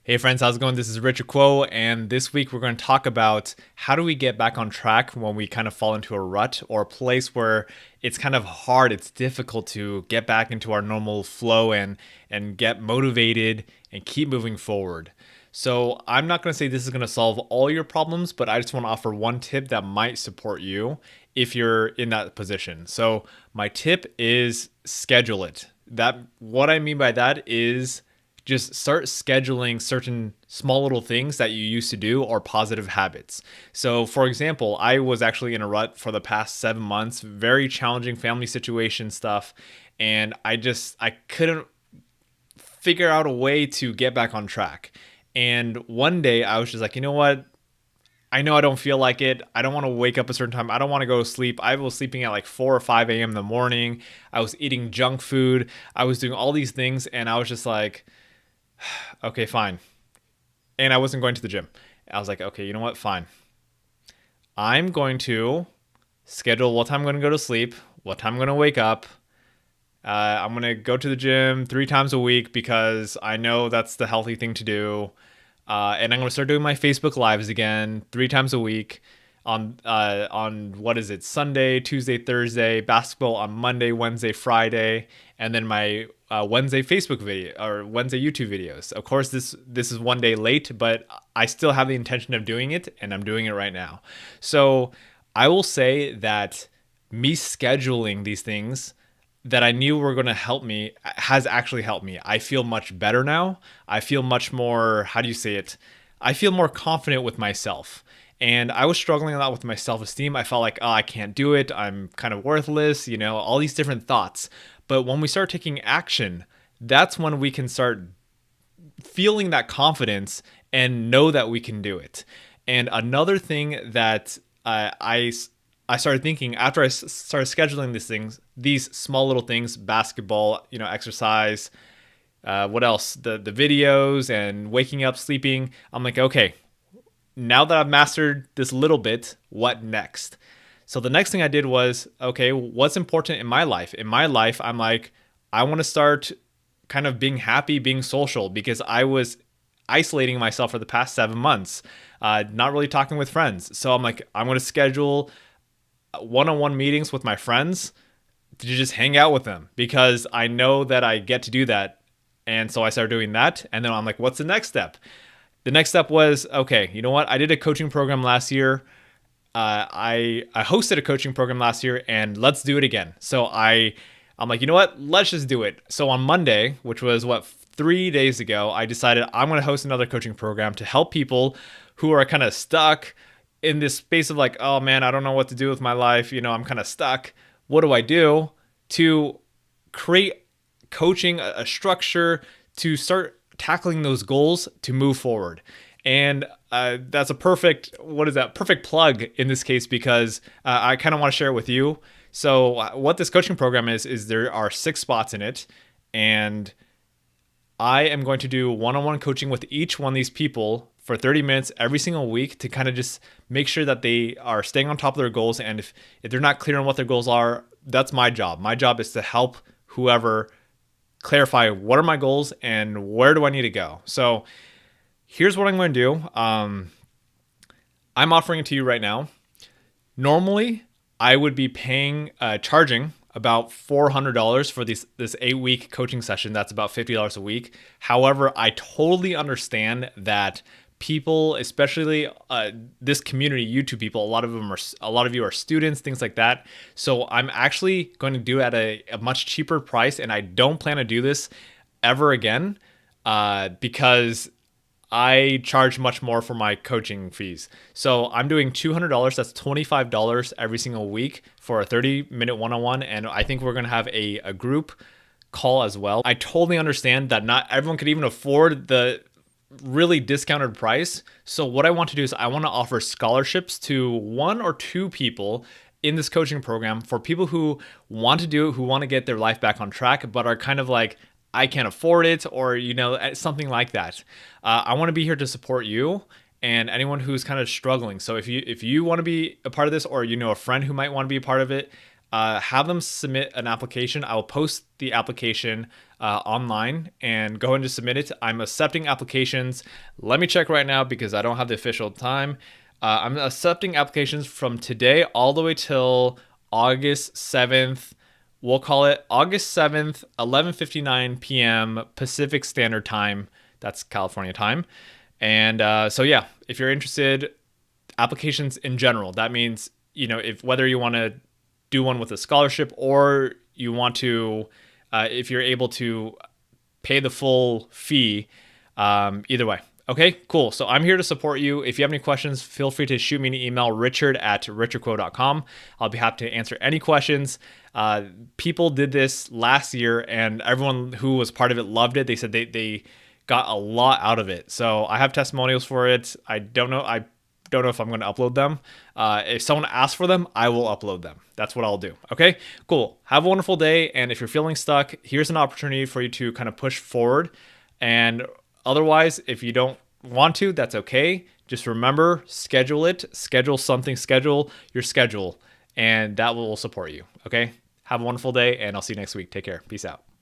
Hey friends, how's it going? This is Richard Kuo, and this week we're going to talk about how do we get back on track when we kind of fall into a rut or a place where it's kind of hard, it's difficult to get back into our normal flow and get motivated and keep moving forward. So I'm not going to say this is going to solve all your problems, but I just want to offer one tip that might support you if you're in that position. So my tip is schedule it. That what I mean by that is just start scheduling certain small little things that you used to do or positive habits. So, for example, I was actually in a rut for the past 7 months, very challenging family situation stuff. And I couldn't figure out a way to get back on track. And one day I was just like, you know what? I know I don't feel like it. I don't want to wake up a certain time. I don't want to go to sleep. I was sleeping at like 4 or 5 a.m. in the morning. I was eating junk food. I was doing all these things. And I was just like, okay, fine. And I wasn't going to the gym. I was like, okay, you know what? Fine. I'm going to schedule what time I'm going to go to sleep, what time I'm going to wake up. I'm going to go to the gym 3 times a week because I know that's the healthy thing to do. And I'm going to start doing my Facebook lives again 3 times a week on what is it, Sunday, Tuesday, Thursday, basketball on Monday, Wednesday, Friday, and then my Wednesday Facebook video or Wednesday YouTube videos. Of course, this is one day late, but I still have the intention of doing it, and I'm doing it right now. So I will say that me scheduling these things that I knew were going to help me has actually helped me. I feel much better now. I feel much more, how do you say it? I feel more confident with myself. And I was struggling a lot with my self-esteem. I felt like, oh, I can't do it. I'm kind of worthless, all these different thoughts. But when we start taking action, that's when we can start feeling that confidence and know that we can do it. And another thing that I started thinking after I started scheduling these small little things, basketball, exercise, what else? The videos and waking up, sleeping. I'm like, okay, now that I've mastered this little bit, what next? So the next thing I did was, okay, what's important in my life? In my life, I'm like, I want to start kind of being happy, being social, because I was isolating myself for the past 7 months, not really talking with friends. So I'm like, I'm going to schedule one-on-one meetings with my friends to just hang out with them because I know that I get to do that. And so I started doing that. And then I'm like, what's the next step? The next step was, okay, you know what? I did a coaching program last year. I hosted a coaching program last year, and let's do it again. So I'm like, you know what? Let's just do it. So on Monday, which was 3 days ago, I decided I'm going to host another coaching program to help people who are kind of stuck in this space of like, oh man, I don't know what to do with my life. I'm kind of stuck. What do I do to create coaching, a structure to start tackling those goals to move forward? And that's a perfect plug in this case because I kind of want to share it with you. So what this coaching program is there are 6 spots in it, and I am going to do one-on-one coaching with each one of these people for 30 minutes every single week to kind of just make sure that they are staying on top of their goals. And if they're not clear on what their goals are, that's my job. My job is to help whoever clarify what are my goals and where do I need to go. So here's what I'm going to do. I'm offering it to you right now. Normally, I would be charging about $400 for this 8-week coaching session. That's about $50 a week. However, I totally understand that people, especially this community, YouTube people, a lot of you are students, things like that. So I'm actually going to do it at a much cheaper price, and I don't plan to do this ever again because I charge much more for my coaching fees. So I'm doing $200. That's $25 every single week for a 30-minute one-on-one. And I think we're going to have a group call as well. I totally understand that not everyone could even afford the really discounted price. So what I want to do is I want to offer scholarships to 1 or 2 people in this coaching program for people who want to do it, who want to get their life back on track, but are kind of like, I can't afford it, or something like that. I want to be here to support you and anyone who's kind of struggling. So if you want to be a part of this, or a friend who might want to be a part of it, have them submit an application. I will post the application online and go ahead and just submit it. I'm accepting applications. Let me check right now because I don't have the official time. I'm accepting applications from today all the way till August 7th. We'll call it August 7th, 11:59 p.m. Pacific Standard Time. That's California time. And so yeah, if you're interested, applications in general. That means, if whether you want to do one with a scholarship or you want to, if you're able to pay the full fee, either way. Okay, cool. So I'm here to support you. If you have any questions, feel free to shoot me an email, richard@richardquo.com. I'll be happy to answer any questions. People did this last year and everyone who was part of it loved it. They said they got a lot out of it. So I have testimonials for it. I don't know if I'm going to upload them. If someone asks for them, I will upload them. That's what I'll do. Okay, cool. Have a wonderful day. And if you're feeling stuck, here's an opportunity for you to kind of push forward. And otherwise, if you don't want to, that's okay. Just remember, schedule it, schedule something, schedule your schedule, and that will support you. Okay, have a wonderful day, and I'll see you next week. Take care. Peace out.